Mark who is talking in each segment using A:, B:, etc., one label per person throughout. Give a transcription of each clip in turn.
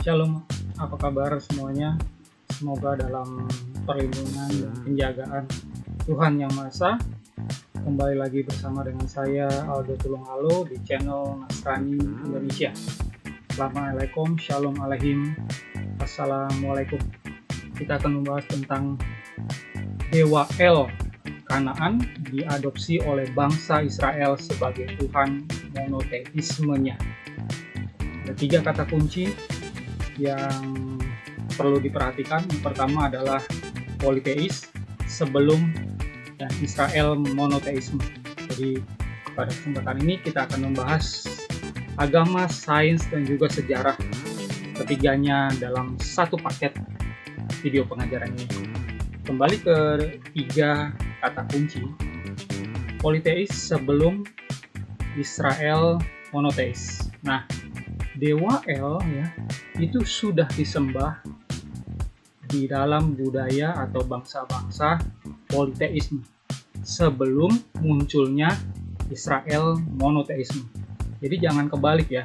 A: Shalom, apa kabar semuanya? Semoga dalam perlindungan dan penjagaan Tuhan Yang Maha Esa. Kembali lagi bersama dengan saya Aldo Tulunghalo di channel Nasrani Indonesia. Assalamualaikum, Shalom Aleihim, Assalamualaikum. Kita akan membahas tentang Dewa El Kanaan diadopsi oleh bangsa Israel sebagai Tuhan monoteismenya. Ada 3 kata kunci yang perlu diperhatikan. Yang pertama adalah politeis, sebelum, dan Israel monoteisme. Jadi pada kesempatan ini kita akan membahas agama, sains, dan juga sejarah, ketiganya dalam satu paket video pengajaran ini. Kembali ke 3 kata kunci. Politeis sebelum, Israel monoteis. Nah, Dewa El ya, itu sudah disembah di dalam budaya atau bangsa-bangsa politeisme sebelum munculnya Israel monoteisme. Jadi jangan kebalik ya,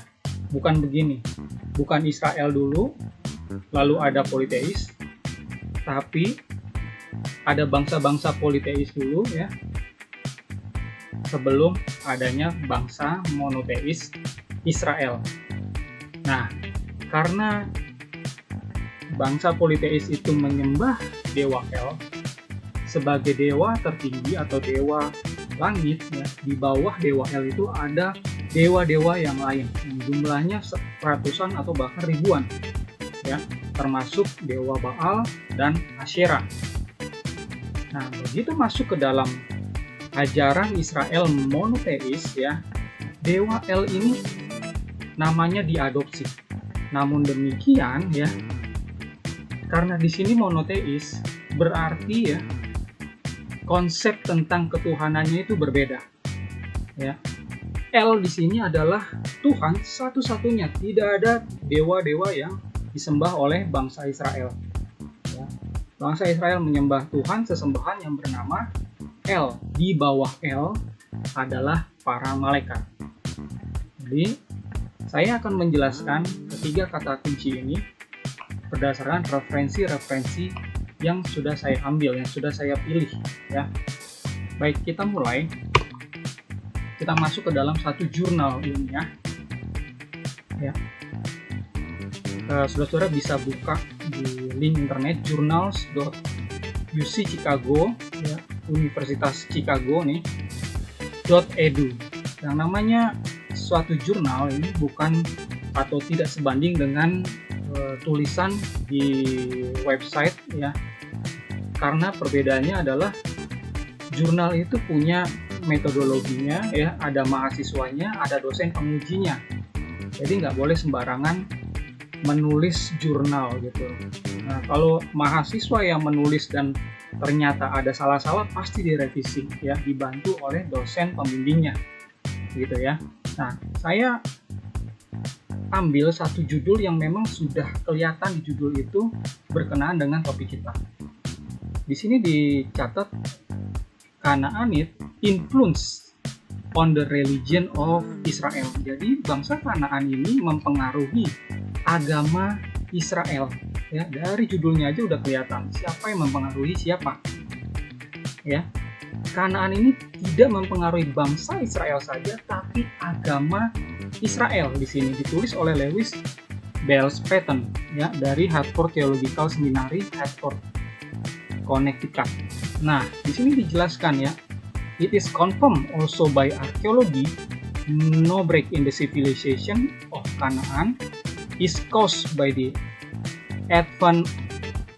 A: bukan begini, bukan Israel dulu lalu ada politeis, tapi ada bangsa-bangsa politeis dulu ya sebelum adanya bangsa monoteis Israel. Nah, karena bangsa politeis itu menyembah Dewa El sebagai dewa tertinggi atau dewa langit ya, di bawah Dewa El itu ada dewa-dewa yang lain yang jumlahnya ratusan atau bahkan ribuan ya, termasuk Dewa Baal dan Asyera. Nah, begitu masuk ke dalam ajaran Israel monoteis ya, Dewa El ini namanya diadopsi. Namun demikian ya, karena di sini monoteis berarti ya konsep tentang ketuhanannya itu berbeda. Ya. El di sini adalah Tuhan satu-satunya, tidak ada dewa-dewa yang disembah oleh bangsa Israel. Ya. Bangsa Israel menyembah Tuhan sesembahan yang bernama El. Di bawah El adalah para malaikat. Jadi saya akan menjelaskan ketiga kata kunci ini berdasarkan referensi-referensi yang sudah saya ambil, yang sudah saya pilih ya. Baik, kita mulai. Kita masuk ke dalam satu jurnal ilmiah ya. Saudara-saudara bisa buka di link internet journals.uc Chicago ya, Universitas Chicago nih .edu. Yang namanya suatu jurnal ini bukan atau tidak sebanding dengan tulisan di website ya, karena perbedaannya adalah jurnal itu punya metodologinya ya, ada mahasiswanya, ada dosen pengujinya, jadi nggak boleh sembarangan menulis jurnal gitu. Nah, kalau mahasiswa yang menulis dan ternyata ada salah-salah pasti direvisi ya, dibantu oleh dosen pembimbingnya gitu ya. Nah, saya ambil satu judul yang memang sudah kelihatan di judul itu berkenaan dengan topik kita. Di sini dicatat Canaanite influence on the religion of Israel. Jadi bangsa Kanaan ini mempengaruhi agama Israel. Ya, dari judulnya aja udah kelihatan siapa yang mempengaruhi siapa. Ya. Kanaan ini tidak mempengaruhi bangsa Israel saja, tapi agama Israel. Di sini ditulis oleh Lewis Bales Patton ya, dari Hartford Theological Seminary, Hartford, Connecticut. Nah, di sini dijelaskan ya, it is confirmed also by archaeology, no break in the civilization of Canaan is caused by the advent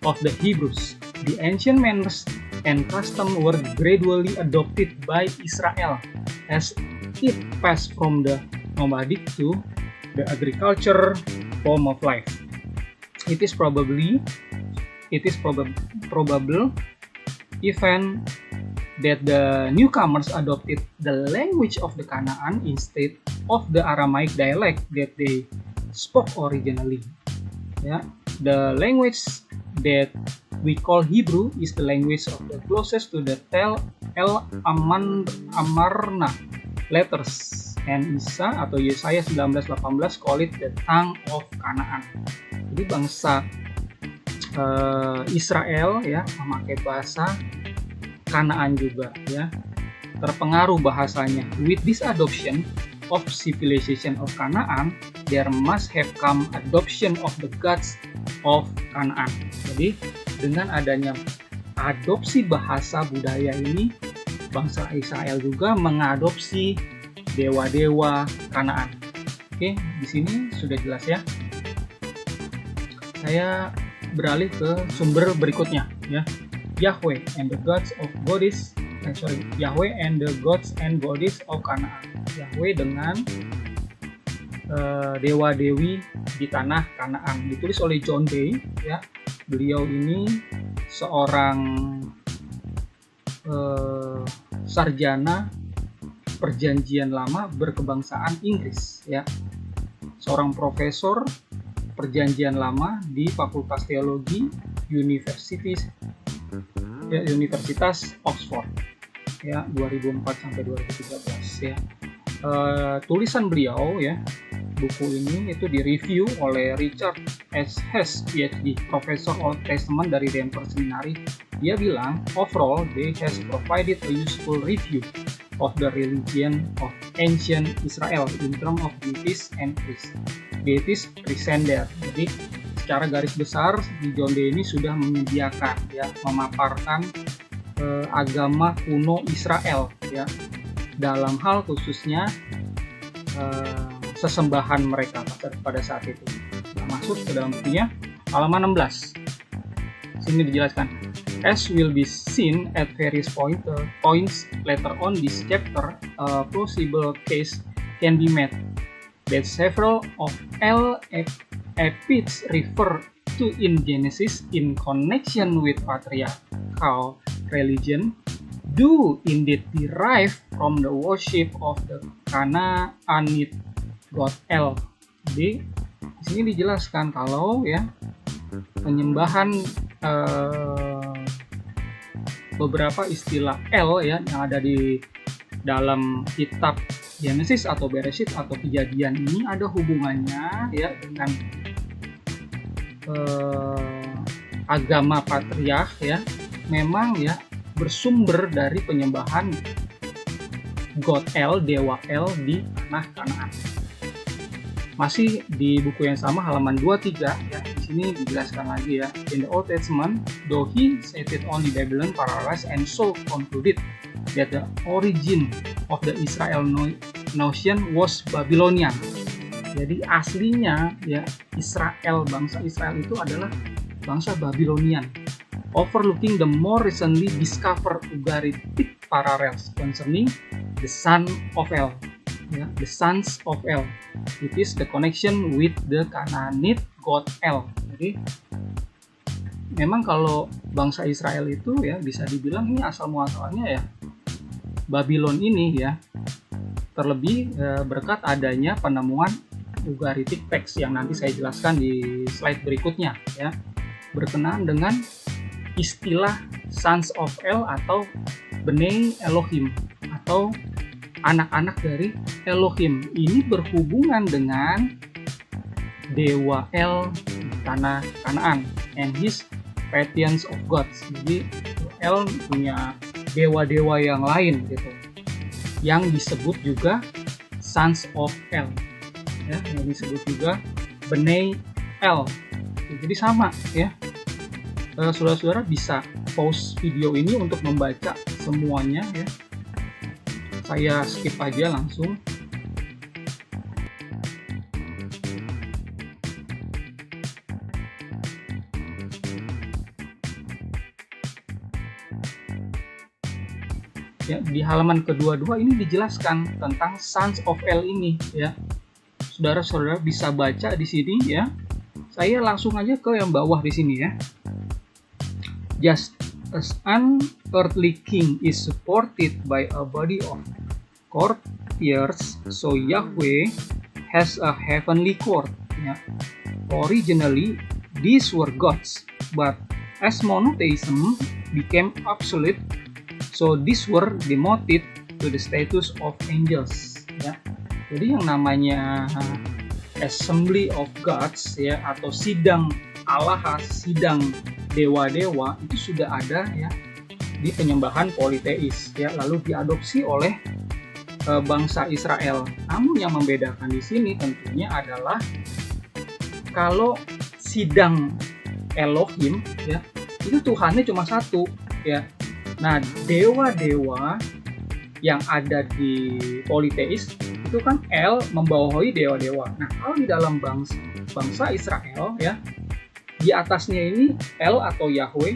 A: of the Hebrews. The ancient manners and customs were gradually adopted by Israel as it passed from the nomadic to the agriculture form of life. It is probable even that the newcomers adopted the language of the Canaan instead of the Aramaic dialect that they spoke originally. Yeah, the language that we call Hebrew is the language of the closest to the Tel El Amarna letters and Isa atau Yesaya 19:18 call it the tongue of Canaan. Jadi bangsa Israel ya memakai bahasa Kanaan juga ya, terpengaruh bahasanya. With this adoption of civilization of Canaan, there must have come adoption of the gods of Canaan. Jadi dengan adanya adopsi bahasa budaya ini, bangsa Israel juga mengadopsi dewa-dewa Kanaan. Oke, di sini sudah jelas ya. Saya beralih ke sumber berikutnya ya. Yahweh and the gods of goddess, Yahweh and the gods and goddess of Canaan. Yahweh dengan dewa-dewi di tanah Kanaan, ditulis oleh John Day ya. Beliau ini seorang sarjana perjanjian lama berkebangsaan Inggris ya. Seorang profesor perjanjian lama di Fakultas Teologi Universitas Oxford ya, 2004 sampai 2013 ya. Tulisan beliau ya, buku ini itu direview oleh Richard S. Hess PhD, Professor Old Testament dari Denver Seminary. Dia bilang overall they has provided a useful review of the religion of ancient Israel in terms of deities and deities present there. Jadi secara garis besar di John Day ini sudah menyediakan ya, memaparkan agama kuno Israel ya, dalam hal khususnya sesembahan mereka pada saat itu. Nah, masuk ke dalam bukunya halaman 16. Sini dijelaskan, as will be seen at various points later on this chapter, a plausible case can be made that several of epithets refer to in Genesis in connection with patriarchal religion do indeed derive from the worship of the Canaanite god El. Jadi di sini dijelaskan kalau ya penyembahan beberapa istilah El ya yang ada di dalam kitab Genesis atau Bereshit atau Kejadian ini ada hubungannya ya dengan agama patriark ya, memang ya bersumber dari penyembahan God El, dewa El di tanah Kanaan. Masih di buku yang sama halaman 23 ya, di sini dijelaskan lagi ya. In the Old Testament, though he cited only Babylon, Paradise, and so concluded that the origin of the Israel notion was Babylonian. Jadi aslinya ya Israel, bangsa Israel itu adalah bangsa Babylonian. Overlooking the more recently discovered Ugaritic parallels concerning the son of El. Ya, the sons of El. It is the connection with the Canaanite god El. Jadi memang kalau bangsa Israel itu ya bisa dibilang ini asal muasalnya ya Babylon ini ya. Terlebih berkat adanya penemuan Ugaritic text yang nanti saya jelaskan di slide berikutnya ya. Berkenaan dengan istilah sons of El atau Bnei Elohim atau anak-anak dari Elohim, ini berhubungan dengan dewa El di tanah Kanaan and his pantheons of gods. Jadi El punya dewa-dewa yang lain gitu, yang disebut juga sons of El ya, yang disebut juga Bnei El. Jadi sama ya. Saudara-saudara bisa pause video ini untuk membaca semuanya ya. Saya skip aja langsung. Ya, di halaman kedua-dua ini dijelaskan tentang Sons of El ini ya. Saudara-saudara bisa baca di sini ya. Saya langsung aja ke yang bawah di sini ya. Just as an earthly king is supported by a body of courtiers, so Yahweh has a heavenly court. Ya. Originally, these were gods, but as monotheism became obsolete, so these were demoted to the status of angels. Ya. Jadi yang namanya Assembly of Gods ya, atau sidang Allah, sidang dewa-dewa, itu sudah ada ya di penyembahan politeis ya, lalu diadopsi oleh bangsa Israel. Namun yang membedakan di sini tentunya adalah kalau sidang Elohim ya, itu Tuhannya cuma satu ya. Nah, dewa-dewa yang ada di politeis itu kan El membawahi dewa-dewa. Nah, kalau di dalam bangsa Israel ya, di atasnya ini El atau Yahweh,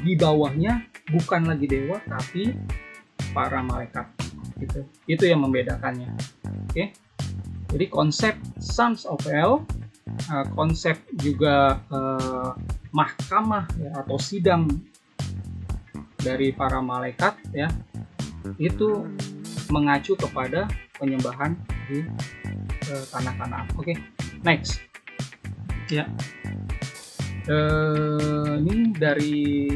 A: di bawahnya bukan lagi dewa tapi para malaikat gitu. Itu yang membedakannya. Oke. Jadi konsep Sons of El, konsep juga mahkamah ya, atau sidang dari para malaikat ya, itu mengacu kepada penyembahan di tanah Kanaan. Oke, next ya. Ini dari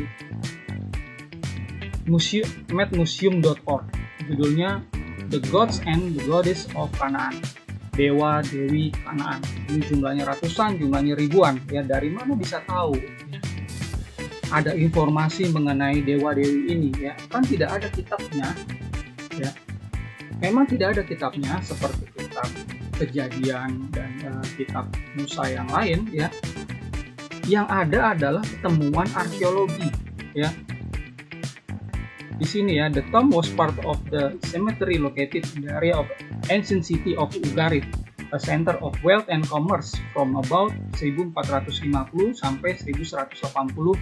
A: medmuseum.org, judulnya The Gods and the Goddess of Canaan, Dewa Dewi Kanaan. Ini jumlahnya ratusan, jumlahnya ribuan ya. Dari mana bisa tahu ya, ada informasi mengenai dewa dewi ini ya? Kan tidak ada kitabnya ya. Memang tidak ada kitabnya seperti kitab Kejadian dan kitab Musa yang lain ya. Yang ada adalah temuan arkeologi ya. Di sini ya, the tomb was part of the cemetery located in the area of ancient city of Ugarit, a center of wealth and commerce from about 1450 sampai 1180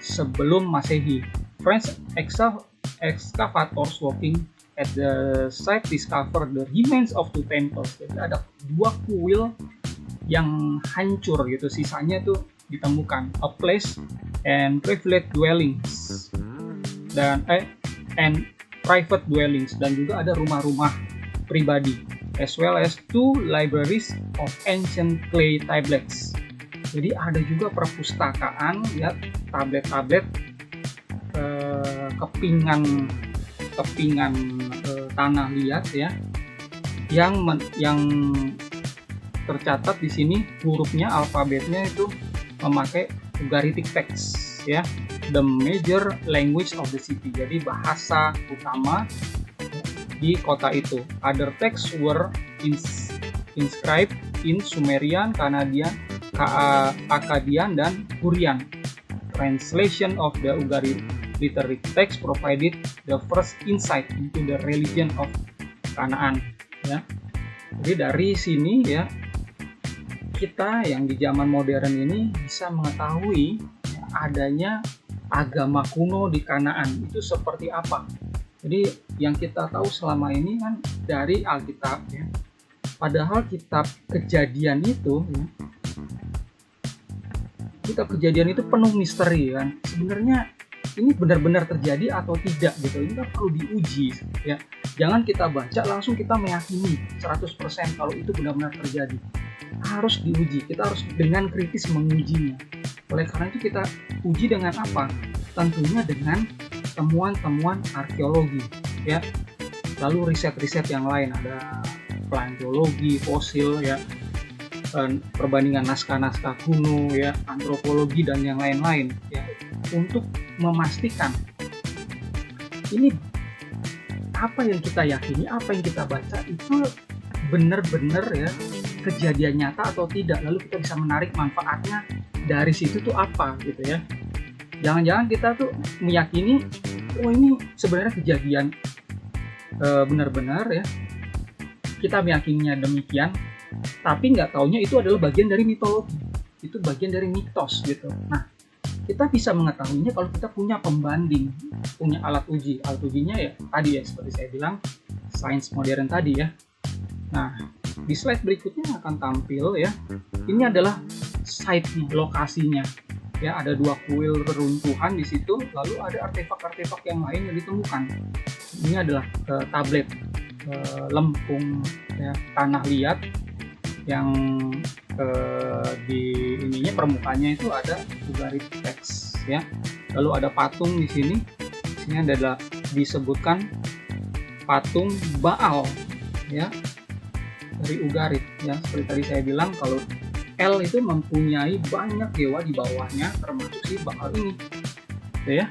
A: sebelum Masehi. French excavators working at the site discovered the remains of two temples. Jadi ada dua kuil yang hancur gitu, sisanya tuh ditemukan. A place and private dwellings and private dwellings, dan juga ada rumah-rumah pribadi, as well as two libraries of ancient clay tablets. Jadi ada juga perpustakaan ya, tablet-tablet kepingan tanah liat ya, yang tercatat di sini hurufnya, alfabetnya itu memakai Ugaritic text ya, the major language of the city. Jadi bahasa utama di kota itu. Other texts were inscribed in Sumerian, Akkadian, dan Hurrian. Translation of the Ugaritic literary text provided the first insight into the religion of Kanaan ya. Jadi dari sini ya, kita yang di zaman modern ini bisa mengetahui ya, adanya agama kuno di Kanaan itu seperti apa. Jadi yang kita tahu selama ini kan dari Alkitab ya. Padahal kitab Kejadian itu ya, kitab Kejadian itu penuh misteri kan. Sebenarnya ini benar-benar terjadi atau tidak gitu. Ini kan perlu diuji ya. Jangan kita baca langsung kita meyakini 100% kalau itu benar-benar terjadi. Harus diuji. Kita harus dengan kritis mengujinya. Oleh karena itu kita uji dengan apa? Tentunya dengan temuan-temuan arkeologi ya. Lalu riset-riset yang lain, ada paleontologi, fosil ya, perbandingan naskah-naskah kuno ya, antropologi dan yang lain-lain ya, untuk memastikan ini apa yang kita yakini, apa yang kita baca itu benar-benar ya kejadian nyata atau tidak. Lalu kita bisa menarik manfaatnya dari situ tuh apa gitu ya. Jangan-jangan kita tuh meyakini oh ini sebenarnya kejadian benar-benar ya, kita meyakininya demikian, tapi nggak taunya itu adalah bagian dari mitologi, itu bagian dari mitos gitu. Nah, kita bisa mengetahuinya kalau kita punya pembanding, punya alat uji. Alat ujinya ya tadi ya, seperti saya bilang, sains modern tadi ya. Nah, di slide berikutnya akan tampil ya. Ini adalah site-nya, lokasinya. Ya, ada dua kuil reruntuhan di situ, lalu ada artefak-artefak yang lain yang ditemukan. Ini adalah tablet lempung ya, tanah liat yang di ininya permukaannya itu ada Ugaritic text ya. Lalu ada patung di sini. Di sini adalah disebutkan patung Baal ya. dari Ugarit ya. Seperti tadi saya bilang kalau El itu mempunyai banyak dewa di bawahnya, termasuk si Baal ini. Gitu ya.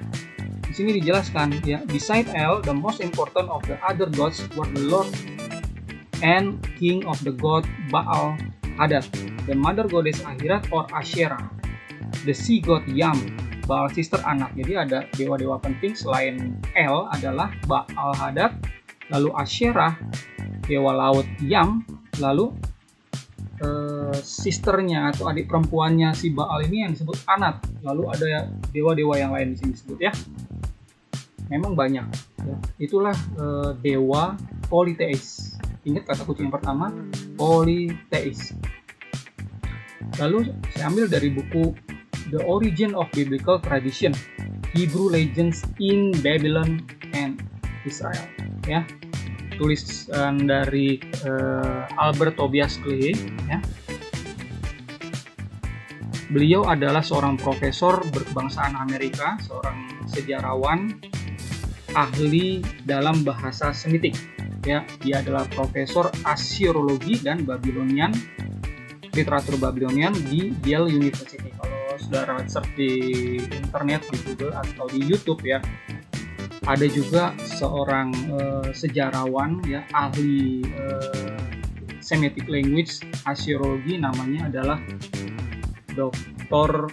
A: Di sini dijelaskan ya, beside El, the most important of the other gods were the Lord and king of the god Baal Hadad, the mother goddess Ahirat or Asherah, the sea god Yam, Baal sister Anak. Jadi ada dewa-dewa penting selain El adalah Baal Hadad, lalu Asherah, dewa laut Yam, lalu sisternya atau adik perempuannya si Baal ini yang disebut Anat. Lalu ada dewa-dewa yang lain di sini disebut ya. Memang banyak. Ya. Itulah dewa politeis. Ingat kata kunci yang pertama, politeis. Lalu saya ambil dari buku The Origin of Biblical Tradition, Hebrew Legends in Babylon and Israel. Ya. Tulisan dari Albert Tobias Clay ya. Beliau adalah seorang profesor berkebangsaan Amerika, seorang sejarawan, ahli dalam bahasa Semitik ya. Dia adalah profesor Asyriologi dan Babilonian, literatur Babilonian di Yale University. Kalau saudara search di internet, di Google atau di YouTube ya, ada juga seorang sejarawan ya, ahli Semitic language Asyriologi, namanya adalah Dr.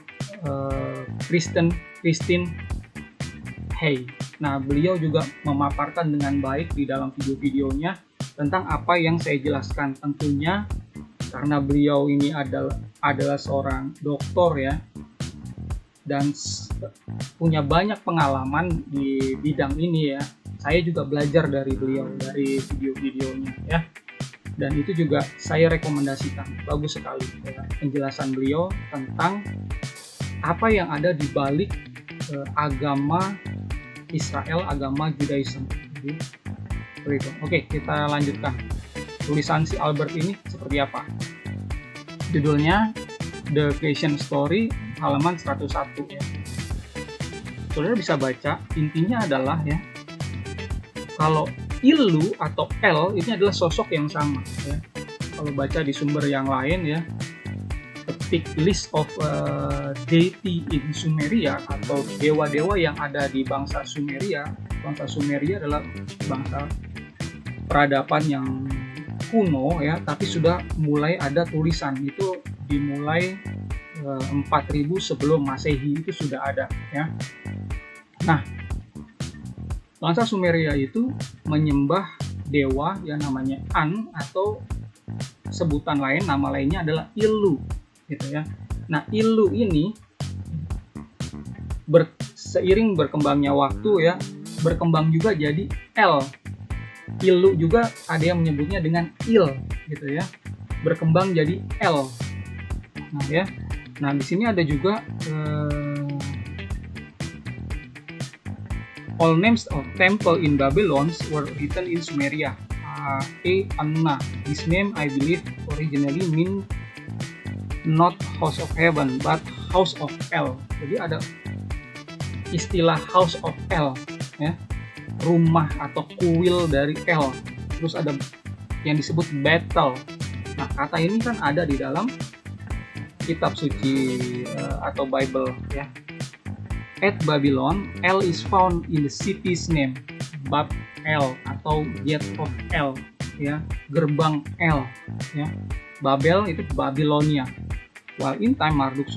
A: Christine Hay. Nah, beliau juga memaparkan dengan baik di dalam video-videonya tentang apa yang saya jelaskan. Tentunya karena beliau ini adalah seorang doktor ya, dan punya banyak pengalaman di bidang ini ya. Saya juga belajar dari beliau, dari video-videonya ya. Dan itu juga saya rekomendasikan, bagus sekali ya, penjelasan beliau tentang apa yang ada di balik agama Israel, agama Judaism. Jadi, seperti itu. Oke, kita lanjutkan. Tulisan si Albert ini seperti apa? Judulnya The Creation Story, halaman 101 ya. Saudara bisa baca, intinya adalah ya, kalau Ilu atau El ini adalah sosok yang sama ya. Kalau baca di sumber yang lain ya, ketik list of deity in Sumeria atau dewa-dewa yang ada di bangsa Sumeria. Bangsa Sumeria adalah bangsa peradaban yang kuno ya, tapi sudah mulai ada tulisan. Itu dimulai 4000 sebelum Masehi itu sudah ada ya. Nah, bangsa Sumeria itu menyembah dewa yang namanya An, atau sebutan lain, nama lainnya adalah Ilu gitu ya. Nah, Ilu ini seiring berkembangnya waktu ya, berkembang juga jadi El. Ilu juga ada yang menyebutnya dengan Il gitu ya. Berkembang jadi El. Nah ya. Nah, di sini ada juga all names of temple in Babylon were written in Sumeria. Anna. This name I believe originally mean not house of heaven but house of El. Jadi ada istilah house of El ya. Rumah atau kuil dari El. Terus ada yang disebut Bethel. Nah, kata ini kan ada di dalam kitab suci atau Bible ya. At Babylon, El is found in the city's name, Bab El atau Gate of El ya, gerbang El ya. Babel itu Babilonia. While in time Marduk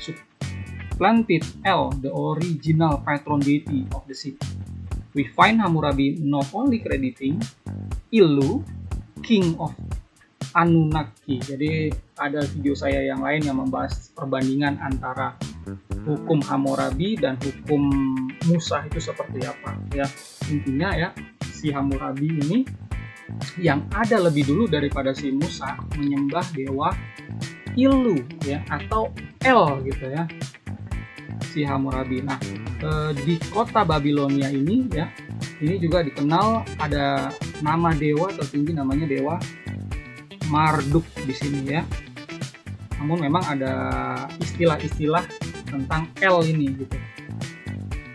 A: supplanted El, the original patron deity of the city. We find Hammurabi not only crediting Ilu, king of Anunnaki. Jadi ada video saya yang lain yang membahas perbandingan antara hukum Hammurabi dan hukum Musa itu seperti apa ya. Intinya ya, si Hammurabi ini yang ada lebih dulu daripada si Musa menyembah dewa Ilu ya, atau El gitu ya, si Hammurabi. Nah, di kota Babilonia ini ya, ini juga dikenal ada nama dewa tertinggi, namanya dewa Marduk di sini ya. Namun memang ada istilah-istilah tentang El ini gitu.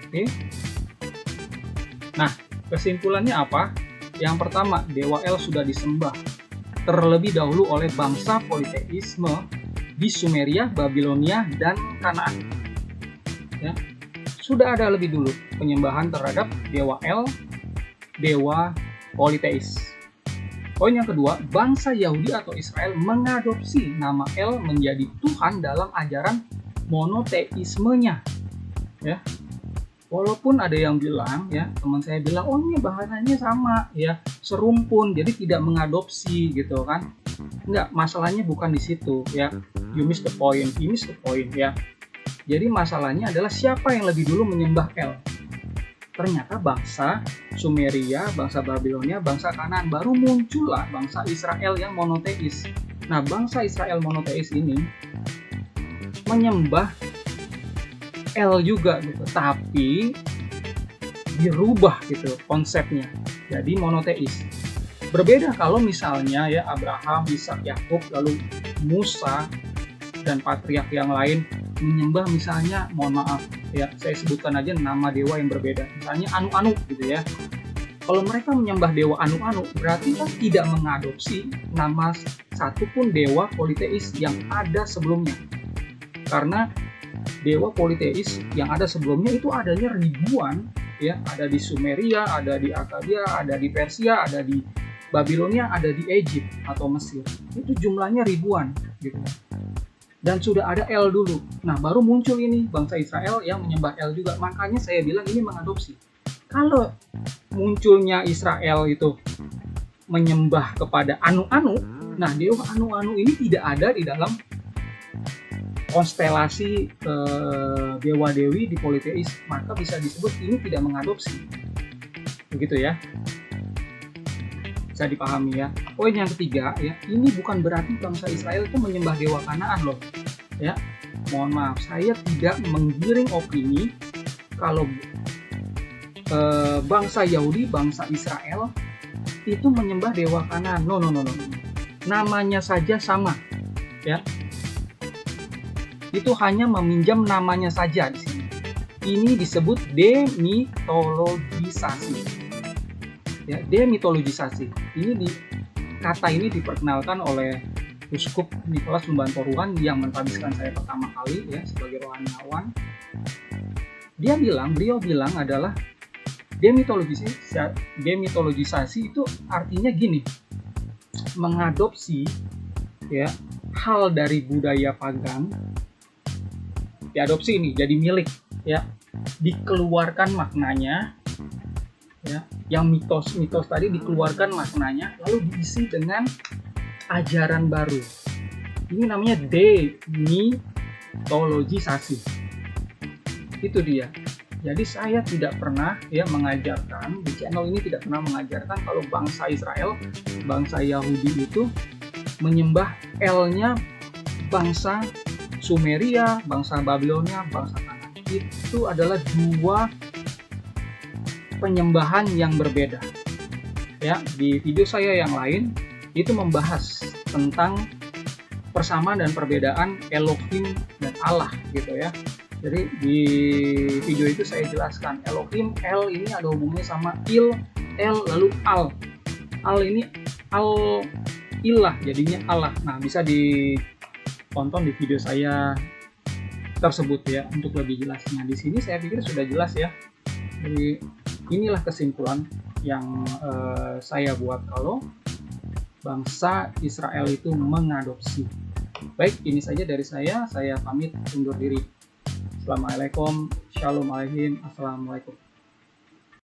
A: Oke. Nah, kesimpulannya apa? Yang pertama, dewa El sudah disembah terlebih dahulu oleh bangsa politeisme di Sumeria, Babilonia, dan Kanaan. Ya, sudah ada lebih dulu penyembahan terhadap dewa El, dewa politeis. Poin yang kedua, bangsa Yahudi atau Israel mengadopsi nama El menjadi Tuhan dalam ajaran monoteismenya. Ya, walaupun ada yang bilang, ya teman saya bilang, oh ini bahasanya sama, ya serumpun, jadi tidak mengadopsi gitu kan? Enggak, masalahnya bukan di situ, ya. You miss the point, ya. Jadi masalahnya adalah siapa yang lebih dulu menyembah El. Ternyata bangsa Sumeria, bangsa Babilonia, bangsa Kanaan, baru muncullah bangsa Israel yang monoteis. Nah, bangsa Israel monoteis ini menyembah El juga gitu, tapi dirubah gitu konsepnya jadi monoteis. Berbeda kalau misalnya ya Abraham, Ishak, Yakub, lalu Musa dan patriark yang lain menyembah misalnya, mohon maaf ya saya sebutkan aja nama dewa yang berbeda, misalnya Anu-Anu gitu ya. Kalau mereka menyembah dewa Anu-Anu, berarti kan tidak mengadopsi nama satupun dewa politeis yang ada sebelumnya. Karena dewa politeis yang ada sebelumnya itu adanya ribuan, ya, ada di Sumeria, ada di Akadia, ada di Persia, ada di Babilonia, ada di Egypt atau Mesir. Itu jumlahnya ribuan gitu. Dan sudah ada El dulu. Nah, baru muncul ini bangsa Israel yang menyembah El juga. Makanya saya bilang ini mengadopsi. Kalau munculnya Israel itu menyembah kepada Anu-Anu, nah dewa Anu-Anu ini tidak ada di dalam konstelasi dewa-dewi di politeis, maka bisa disebut ini tidak mengadopsi. Begitu ya. Bisa dipahami ya. Poin yang ketiga ya, ini bukan berarti bangsa Israel itu menyembah dewa Kanaan loh. Ya. Mohon maaf, saya tidak menggiring opini kalau bangsa Yahudi, bangsa Israel itu menyembah dewa Kanaan. No. Namanya saja sama. Ya. Itu hanya meminjam namanya saja di sini. Ini disebut demitologisasi. Ya, demitologisasi. Kata ini diperkenalkan oleh Uskup Nicholas Lumbantoruan yang mentadbiskan saya pertama kali ya sebagai rohaniawan. Beliau bilang adalah demitologisasi itu artinya gini. Mengadopsi ya hal dari budaya pagan, diadopsi ini jadi milik ya, dikeluarkan maknanya ya, yang mitos tadi dikeluarkan maknanya lalu diisi dengan ajaran baru. Ini namanya demitologisasi. Itu dia. Jadi saya tidak pernah ya mengajarkan, di channel ini tidak pernah mengajarkan kalau bangsa Israel, bangsa Yahudi itu menyembah El-nya bangsa Sumeria, bangsa Babilonia, bangsa Kanaan. Itu adalah dua penyembahan yang berbeda. Ya, di video saya yang lain itu membahas tentang persamaan dan perbedaan Elohim dan Allah gitu ya. Jadi di video itu saya jelaskan Elohim, El ini ada hubungannya sama Il, El lalu Al. Al ini Al Ilah jadinya Allah. Nah, bisa ditonton di video saya tersebut ya untuk lebih jelasnya. Di sini saya pikir sudah jelas ya. Jadi inilah kesimpulan yang saya buat kalau bangsa Israel itu mengadopsi. Baik, ini saja dari saya pamit undur diri. Assalamualaikum, shalom alaikum, assalamualaikum.